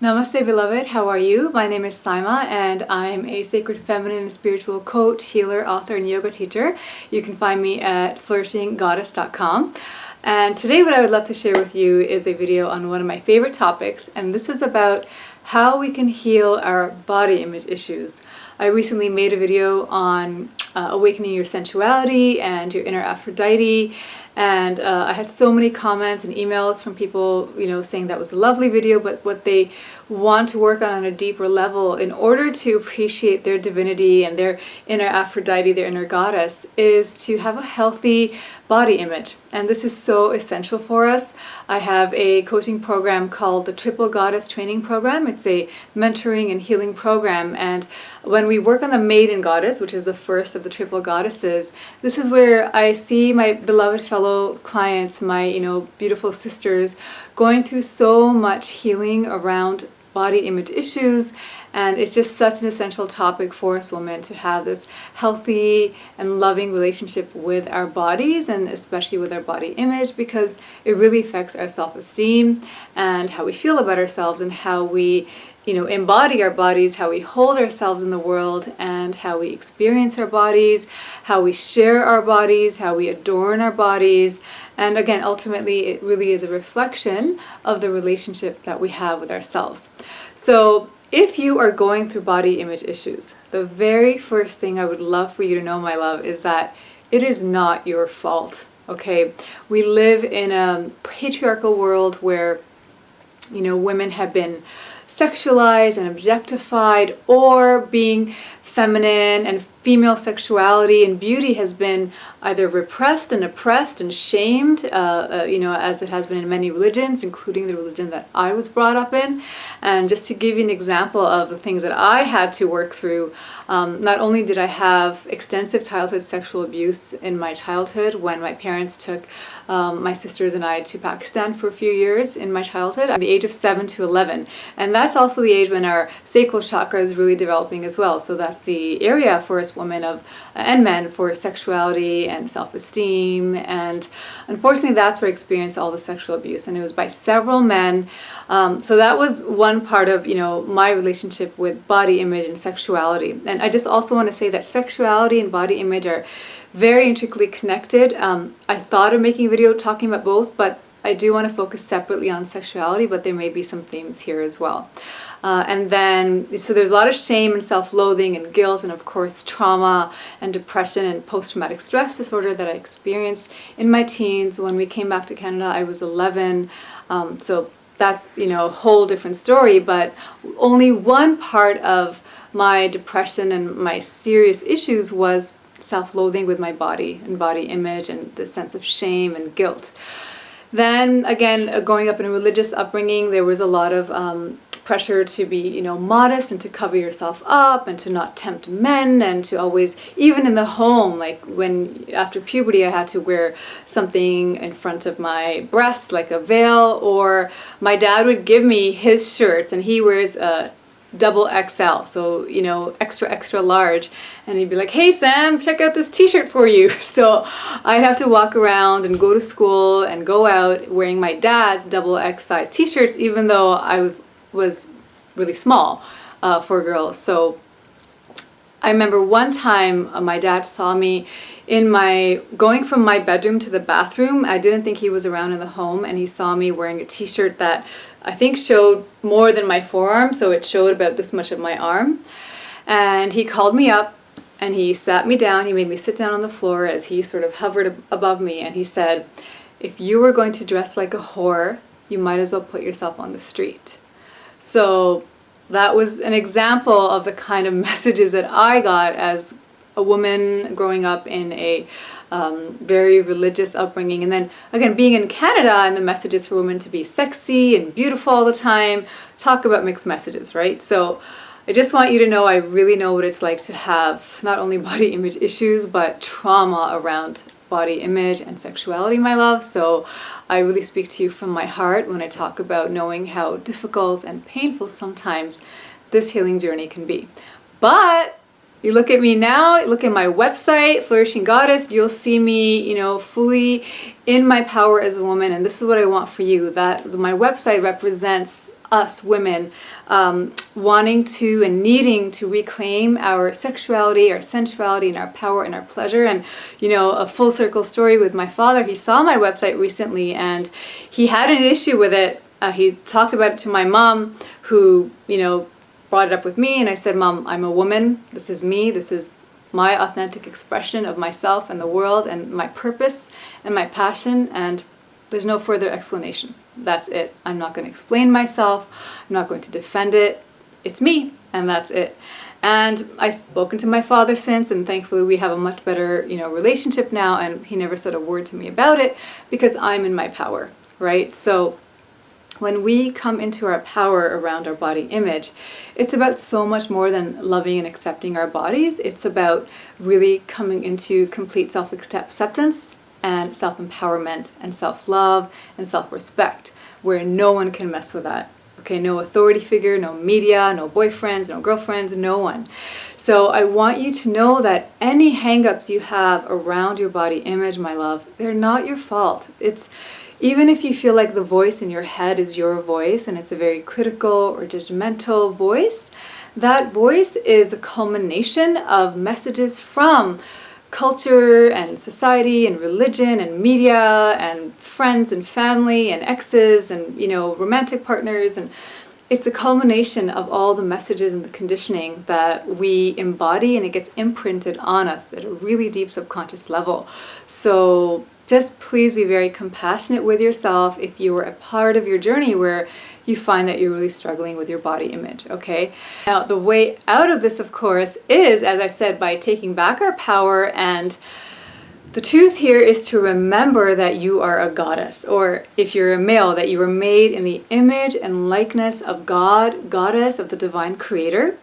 Namaste, beloved. How are you? My name is Syma, and I'm a sacred feminine and spiritual coach, healer, author, and yoga teacher. You can find me at flourishinggoddess.com. And today what I would love to share with you is a video on one of my favorite topics, and this is about how we can heal our body image issues. I recently made a video on awakening your sensuality and your inner Aphrodite, and I had so many comments and emails from people, saying that was a lovely video, but what they want to work on a deeper level in order to appreciate their divinity and their inner Aphrodite, their inner goddess, is to have a healthy body image. And this is so essential for us. I have a coaching program called the Triple Goddess Training Program. It's a mentoring and healing program. And when we work on the Maiden Goddess, which is the first of the triple goddesses, this is where I see my beloved fellow clients, my beautiful sisters, going through so much healing around body image issues. And it's just such an essential topic for us women to have this healthy and loving relationship with our bodies, and especially with our body image, because it really affects our self-esteem and how we feel about ourselves and how we embody our bodies, how we hold ourselves in the world, and how we experience our bodies, how we share our bodies, how we adorn our bodies. And again, ultimately, it really is a reflection of the relationship that we have with ourselves. So if you are going through body image issues, the very first thing I would love for you to know, my love, is that it is not your fault, okay? We live in a patriarchal world where, women have been sexualized and objectified, or being feminine and female sexuality and beauty has been either repressed and oppressed and shamed, as it has been in many religions, including the religion that I was brought up in. And just to give you an example of the things that I had to work through, not only did I have extensive childhood sexual abuse in my childhood when my parents took my sisters and I to Pakistan for a few years in my childhood, at the age of 7 to 11. And that's also the age when our sacral chakra is really developing as well. So that's the area for us women and men for sexuality and self-esteem. And unfortunately, that's where I experienced all the sexual abuse, and it was by several men. So that was one part of my relationship with body image and sexuality. And I just also want to say that sexuality and body image are very intricately connected. I thought of making a video talking about both, but I do want to focus separately on sexuality, but there may be some themes here as well. And then, so there's a lot of shame and self-loathing and guilt, and of course trauma and depression and post-traumatic stress disorder that I experienced in my teens. When we came back to Canada, I was 11. So that's, a whole different story, but only one part of my depression and my serious issues was self-loathing with my body and body image and the sense of shame and guilt. Then again, growing up in a religious upbringing, there was a lot of pressure to be, modest and to cover yourself up and to not tempt men, and to always, even in the home, like when after puberty I had to wear something in front of my breast like a veil, or my dad would give me his shirts and he wears a double XL, so extra large, and he'd be like, "Hey Sam, check out this t-shirt for you." So I'd have to walk around and go to school and go out wearing my dad's double X size t-shirts, even though I was really small for girls. So I remember one time my dad saw me going from my bedroom to the bathroom. I didn't think he was around in the home, and he saw me wearing a t-shirt that I think showed more than my forearm, so it showed about this much of my arm. And he called me up and he sat me down. He made me sit down on the floor as he sort of hovered above me, and he said, "If you were going to dress like a whore, you might as well put yourself on the street." So that was an example of the kind of messages that I got as a woman growing up in a very religious upbringing. And then again, being in Canada, and the messages for women to be sexy and beautiful all the time, talk about mixed messages, right? So I just want you to know, I really know what it's like to have not only body image issues, but trauma around body image and sexuality, my love. So I really speak to you from my heart when I talk about knowing how difficult and painful sometimes this healing journey can be. But you look at me now, look at my website, Flourishing Goddess, you'll see me, fully in my power as a woman. And this is what I want for you, that my website represents us women wanting to and needing to reclaim our sexuality, our sensuality, and our power and our pleasure. And, you know, a full circle story with my father, he saw my website recently and he had an issue with it. He talked about it to my mom, who, you know, brought it up with me, and I said, Mom, I'm a woman. This is me. This is my authentic expression of myself and the world and my purpose and my passion, and there's no further explanation. That's it. I'm not going to explain myself. I'm not going to defend it. It's me, and that's it. And I've spoken to my father since, and thankfully we have a much better, you know, relationship now, and he never said a word to me about it because I'm in my power, right? So when we come into our power around our body image, it's about so much more than loving and accepting our bodies. It's about really coming into complete self-acceptance and self-empowerment and self-love and self-respect, where no one can mess with that. Okay, no authority figure, no media, no boyfriends, no girlfriends, no one. So I want you to know that any hang-ups you have around your body image, my love, they're not your fault. Even if you feel like the voice in your head is your voice and it's a very critical or judgmental voice, that voice is the culmination of messages from culture and society and religion and media and friends and family and exes and, you know, romantic partners. And it's a culmination of all the messages and the conditioning that we embody, and it gets imprinted on us at a really deep subconscious level. So just please be very compassionate with yourself if you are a part of your journey where you find that you're really struggling with your body image, okay? Now, the way out of this, of course, is, as I've said, by taking back our power. And the truth here is to remember that you are a goddess, or if you're a male, that you were made in the image and likeness of God, goddess, of the divine creator.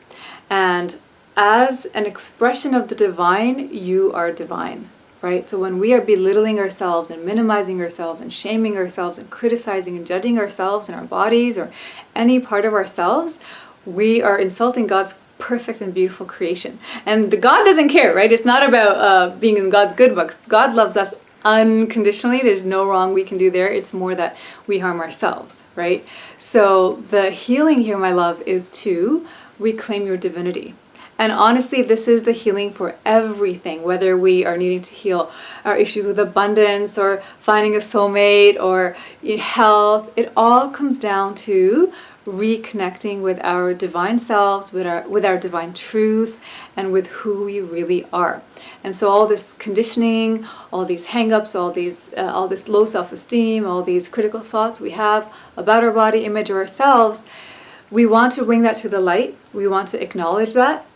And as an expression of the divine, you are divine. Right? So when we are belittling ourselves and minimizing ourselves and shaming ourselves and criticizing and judging ourselves and our bodies or any part of ourselves, we are insulting God's perfect and beautiful creation. And God doesn't care, right? It's not about being in God's good books. God loves us unconditionally. There's no wrong we can do there. It's more that we harm ourselves, right? So the healing here, my love, is to reclaim your divinity. And honestly, this is the healing for everything, whether we are needing to heal our issues with abundance or finding a soulmate or health. It all comes down to reconnecting with our divine selves, with our divine truth, and with who we really are. And so all this conditioning, all these hang-ups, all this low self-esteem, all these critical thoughts we have about our body image or ourselves, we want to bring that to the light. We want to acknowledge that.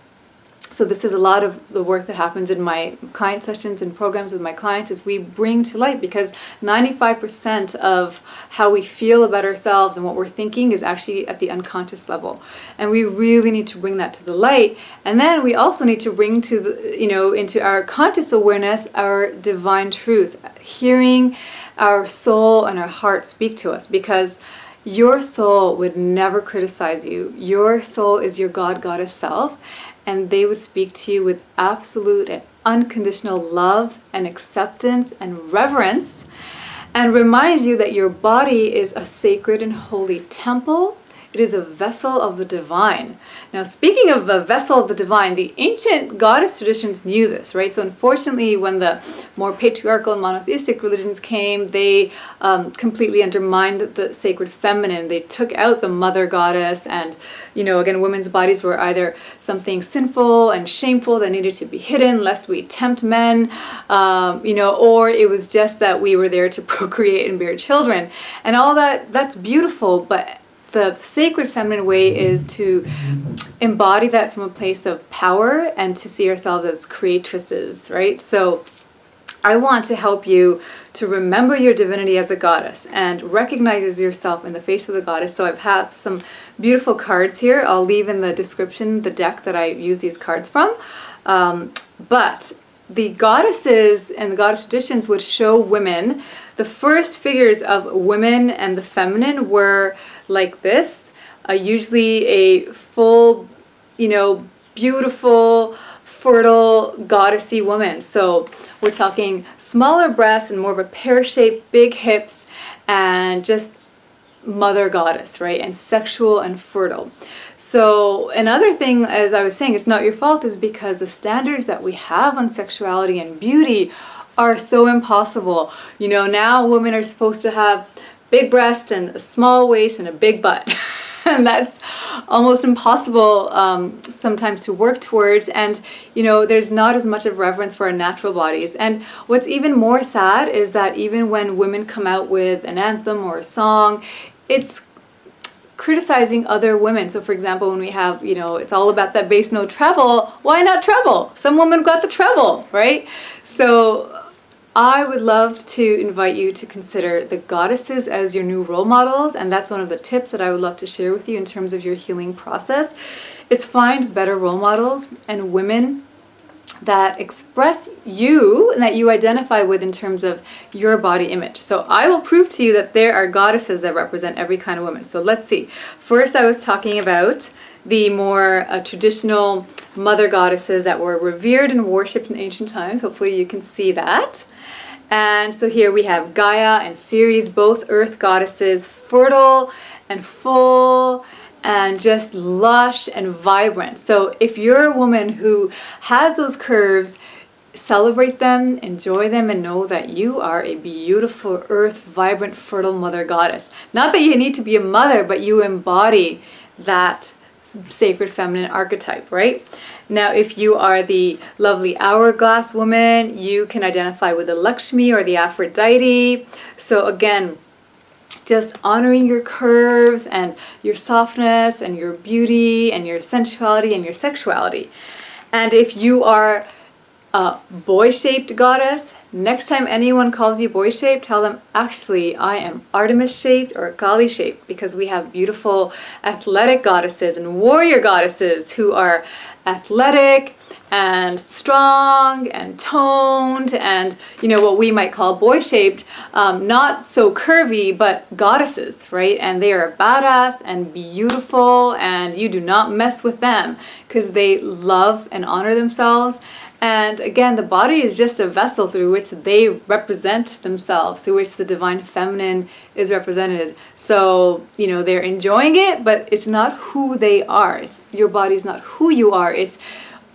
So this is a lot of the work that happens in my client sessions and programs with my clients, is we bring to light, because 95% of how we feel about ourselves and what we're thinking is actually at the unconscious level. And we really need to bring that to the light. And then we also need to bring to the, into our conscious awareness, our divine truth, hearing our soul and our heart speak to us, because your soul would never criticize you. Your soul is your God, goddess self. And they would speak to you with absolute and unconditional love and acceptance and reverence, and remind you that your body is a sacred and holy temple. It is a vessel of the divine. Now, speaking of a vessel of the divine, the ancient goddess traditions knew this, right? So unfortunately, when the more patriarchal and monotheistic religions came, they completely undermined the sacred feminine. They took out the mother goddess, and, again, women's bodies were either something sinful and shameful that needed to be hidden lest we tempt men, or it was just that we were there to procreate and bear children. And all that's beautiful, but the sacred feminine way is to embody that from a place of power and to see ourselves as creatresses, right? So I want to help you to remember your divinity as a goddess and recognize yourself in the face of the goddess. So I have some beautiful cards here. I'll leave in the description the deck that I use these cards from. But the goddesses and the goddess traditions would show women, the first figures of women and the feminine were like this, usually a full, beautiful, fertile, goddessy woman. So we're talking smaller breasts and more of a pear-shaped, big hips, and just mother goddess, right? And sexual and fertile. So another thing, as I was saying, it's not your fault, is because the standards that we have on sexuality and beauty are so impossible. You know, now women are supposed to have big breasts and a small waist and a big butt. And that's almost impossible sometimes to work towards. And, you know, there's not as much of reverence for our natural bodies. And what's even more sad is that even when women come out with an anthem or a song, it's criticizing other women. So for example, when we have, you know, it's all about that bass note treble, why not treble? Some women got the treble, right? So I would love to invite you to consider the goddesses as your new role models, and that's one of the tips that I would love to share with you in terms of your healing process, is find better role models and women that express you and that you identify with in terms of your body image. So I will prove to you that there are goddesses that represent every kind of woman. So let's see. First, I was talking about the more traditional mother goddesses that were revered and worshipped in ancient times. Hopefully you can see that. And so here we have Gaia and Ceres, both earth goddesses, fertile and full and just lush and vibrant. So if you're a woman who has those curves, celebrate them, enjoy them, and know that you are a beautiful earth, vibrant, fertile mother goddess. Not that you need to be a mother, but you embody that sacred feminine archetype, right? Now, if you are the lovely hourglass woman, you can identify with the Lakshmi or the Aphrodite. So again, just honoring your curves and your softness and your beauty and your sensuality and your sexuality. And if you are a boy-shaped goddess, next time anyone calls you boy-shaped, tell them, actually, I am Artemis-shaped or Kali-shaped, because we have beautiful athletic goddesses and warrior goddesses who are athletic and strong and toned and, you know, what we might call boy-shaped, not so curvy, but goddesses, right? And they are badass and beautiful, and you do not mess with them because they love and honor themselves. And again, the body is just a vessel through which they represent themselves, through which the divine feminine is represented. So, you know, they're enjoying it, but it's not who they are. Your body's not who you are. It's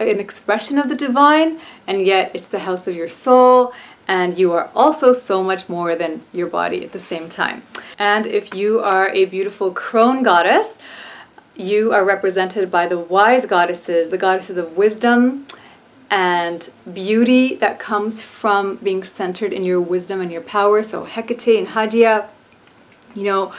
an expression of the divine, and yet it's the house of your soul, and you are also so much more than your body at the same time. And if you are a beautiful crone goddess, you are represented by the wise goddesses, the goddesses of wisdom and beauty that comes from being centered in your wisdom and your power. So Hecate and Hagia, you know,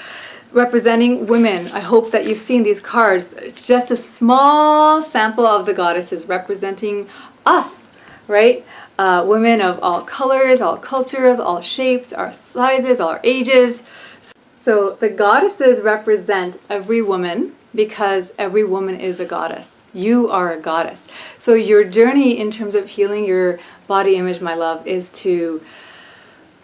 representing women. I hope that you've seen these cards. It's just a small sample of the goddesses representing us, right? Women of all colors, all cultures, all shapes, all sizes, all ages. So the goddesses represent every woman, because every woman is a goddess. You are a goddess. So your journey in terms of healing your body image, my love, is to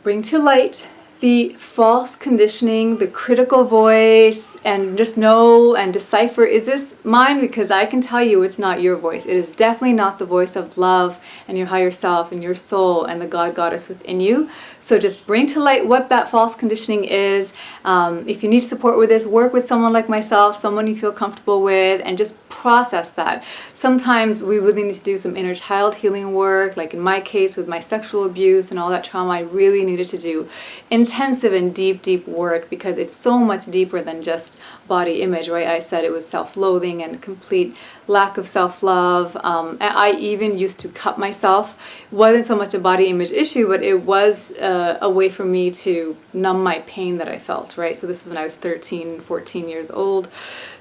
bring to light the false conditioning, the critical voice, and just know and decipher, is this mine? Because I can tell you it's not your voice. It is definitely not the voice of love and your higher self and your soul and the God goddess within you. So just bring to light what that false conditioning is. If you need support with this, work with someone like myself, someone you feel comfortable with, and just process that. Sometimes we really need to do some inner child healing work, like in my case with my sexual abuse and all that trauma. I really needed to do intensive and deep work, because it's so much deeper than just body image, right? I said it was self-loathing and complete lack of self-love. And I even used to cut myself. It wasn't so much a body image issue, but it was a way for me to numb my pain that I felt, right? So this is when I was 13, 14 years old.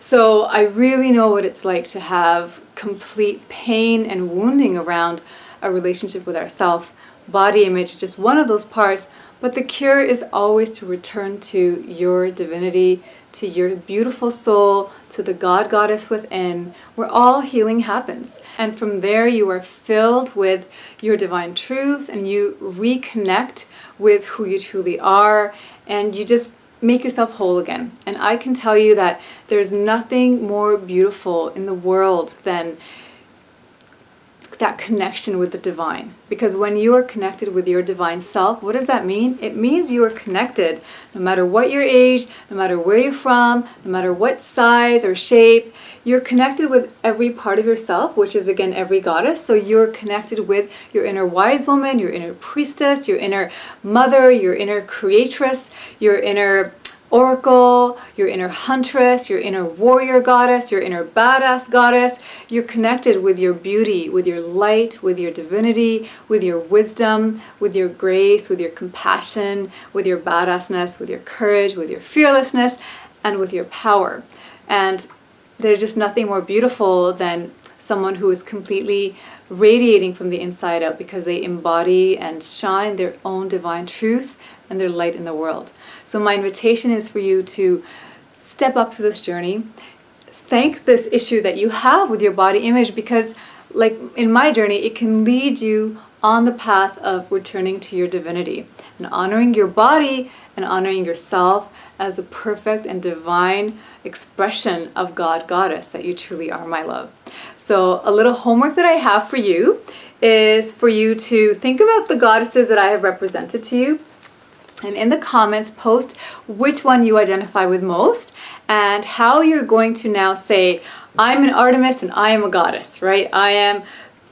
So I really know what it's like to have complete pain and wounding around a relationship with ourself. Body image is just one of those parts, but the cure is always to return to your divinity, to your beautiful soul, to the God goddess within, where all healing happens. And from there you are filled with your divine truth, and you reconnect with who you truly are, and you just make yourself whole again. And I can tell you that there's nothing more beautiful in the world than that connection with the divine. Because when you are connected with your divine self, what does that mean? It means you are connected no matter what your age, no matter where you're from, no matter what size or shape. You're connected with every part of yourself, which is again every goddess. So you're connected with your inner wise woman, your inner priestess, your inner mother, your inner creatress, your inner oracle, your inner huntress, your inner warrior goddess, your inner badass goddess. You're connected with your beauty, with your light, with your divinity, with your wisdom, with your grace, with your compassion, with your badassness, with your courage, with your fearlessness, and with your power. And there's just nothing more beautiful than someone who is completely radiating from the inside out because they embody and shine their own divine truth and their light in the world. So my invitation is for you to step up to this journey. Thank this issue that you have with your body image, because like in my journey, it can lead you on the path of returning to your divinity and honoring your body and honoring yourself as a perfect and divine expression of God, Goddess, that you truly are, my love. So a little homework that I have for you is for you to think about the goddesses that I have represented to you. And in the comments, post which one you identify with most and how you're going to now say, I'm an Artemis and I am a goddess, right? I am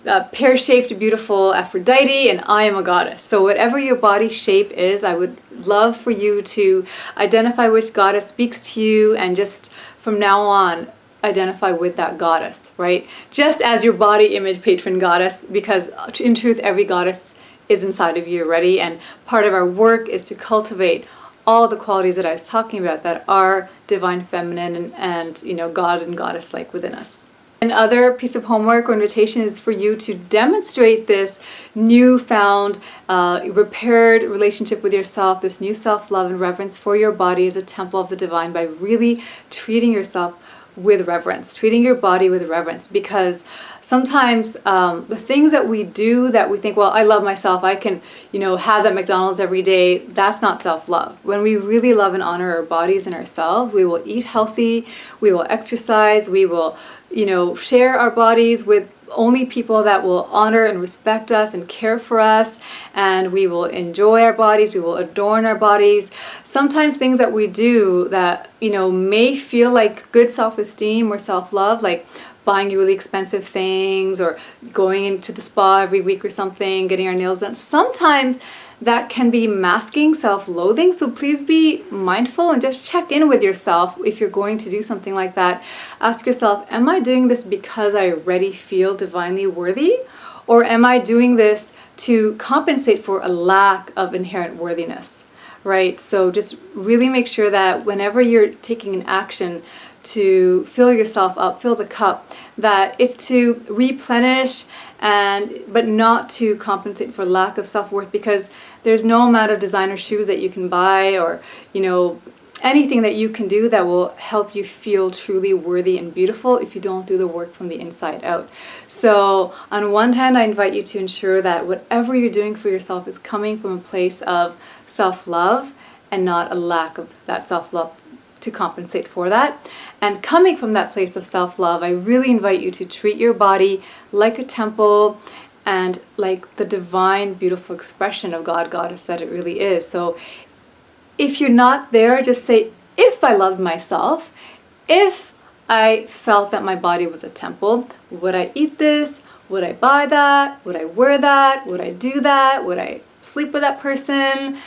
a pear-shaped, beautiful Aphrodite and I am a goddess. So whatever your body shape is, I would love for you to identify which goddess speaks to you and just from now on, identify with that goddess, right? Just as your body image patron goddess, because in truth, every goddess is inside of you already, and part of our work is to cultivate all the qualities that I was talking about that are divine feminine and you know, God and goddess like within us. Another piece of homework or invitation is for you to demonstrate this newfound repaired relationship with yourself, this new self-love and reverence for your body as a temple of the divine by really treating yourself with reverence, treating your body with reverence, because sometimes the things that we do that we think, well, I love myself, I can, you know, have that McDonald's every day, that's not self-love. When we really love and honor our bodies and ourselves, we will eat healthy, we will exercise, we will, you know, share our bodies with only people that will honor and respect us and care for us, and we will enjoy our bodies, we will adorn our bodies. Sometimes things that we do that, you know, may feel like good self-esteem or self-love, like buying really expensive things or going into the spa every week or something, getting our nails done, sometimes that can be masking self-loathing. So please be mindful and just check in with yourself if you're going to do something like that. Ask yourself, am I doing this because I already feel divinely worthy? Or am I doing this to compensate for a lack of inherent worthiness, right? So just really make sure that whenever you're taking an action to fill yourself up, fill the cup, that it's to replenish but not to compensate for lack of self-worth, because there's no amount of designer shoes that you can buy or, you know, anything that you can do that will help you feel truly worthy and beautiful if you don't do the work from the inside out. So on one hand, I invite you to ensure that whatever you're doing for yourself is coming from a place of self-love and not a lack of that self-love to compensate for that. And coming from that place of self-love, I really invite you to treat your body like a temple and like the divine, beautiful expression of God, Goddess that it really is. So if you're not there, just say, if I loved myself, if I felt that my body was a temple, would I eat this? Would I buy that? Would I wear that? Would I do that? Would I sleep with that person?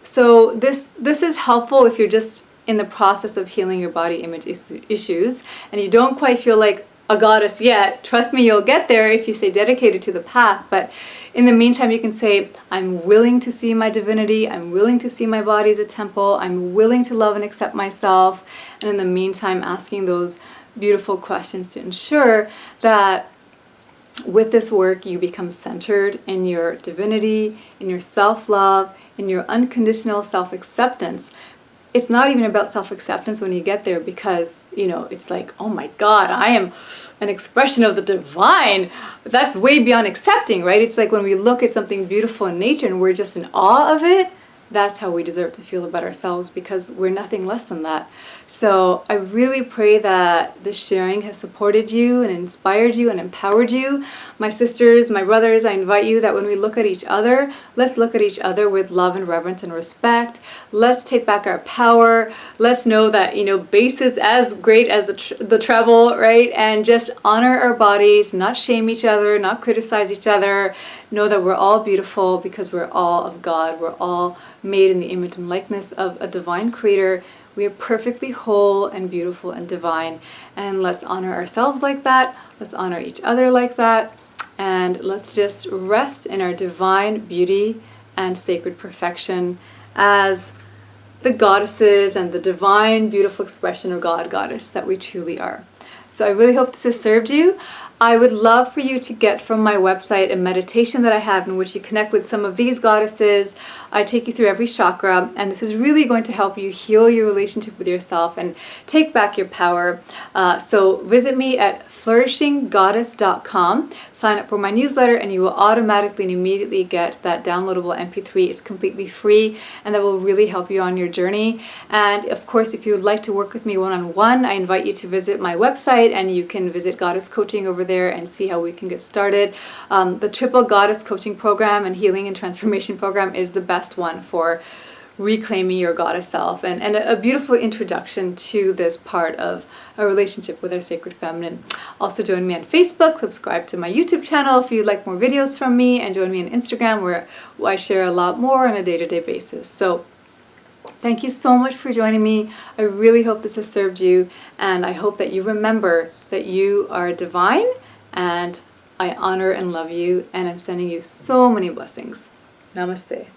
So this is helpful if you're just in the process of healing your body image issues and you don't quite feel like a goddess yet. Trust me, you'll get there if you stay dedicated to the path. But in the meantime, you can say, I'm willing to see my divinity. I'm willing to see my body as a temple. I'm willing to love and accept myself. And in the meantime, asking those beautiful questions to ensure that with this work, you become centered in your divinity, in your self-love, in your unconditional self-acceptance. It's not even about self-acceptance when you get there, because, you know, it's like, oh my God, I am an expression of the divine. That's way beyond accepting, right? It's like when we look at something beautiful in nature and we're just in awe of it, that's how we deserve to feel about ourselves, because we're nothing less than that. So I really pray that this sharing has supported you and inspired you and empowered you. My sisters, my brothers, I invite you that when we look at each other, let's look at each other with love and reverence and respect. Let's take back our power. Let's know that, bass is as great as the treble, right? And just honor our bodies, not shame each other, not criticize each other. Know that we're all beautiful because we're all of God. We're all made in the image and likeness of a divine creator. We are perfectly whole and beautiful and divine. And let's honor ourselves like that. Let's honor each other like that. And let's just rest in our divine beauty and sacred perfection as the goddesses and the divine, beautiful expression of God, goddess that we truly are. So I really hope this has served you. I would love for you to get from my website a meditation that I have in which you connect with some of these goddesses. I take you through every chakra, and this is really going to help you heal your relationship with yourself and take back your power. So visit me at flourishinggoddess.com. Sign up for my newsletter, and you will automatically and immediately get that downloadable MP3. It's completely free, and that will really help you on your journey. And of course, if you would like to work with me one-on-one, I invite you to visit my website, and you can visit Goddess Coaching over there and see how we can get started. The Triple Goddess Coaching Program and Healing and Transformation Program is the best one for reclaiming your goddess self, and a beautiful introduction to this part of a relationship with our sacred feminine. Also join me on Facebook, subscribe to my YouTube channel if you'd like more videos from me, and join me on Instagram where I share a lot more on a day-to-day basis. So thank you so much for joining me. I really hope this has served you, and I hope that you remember that you are divine, and I honor and love you, and I'm sending you so many blessings. Namaste.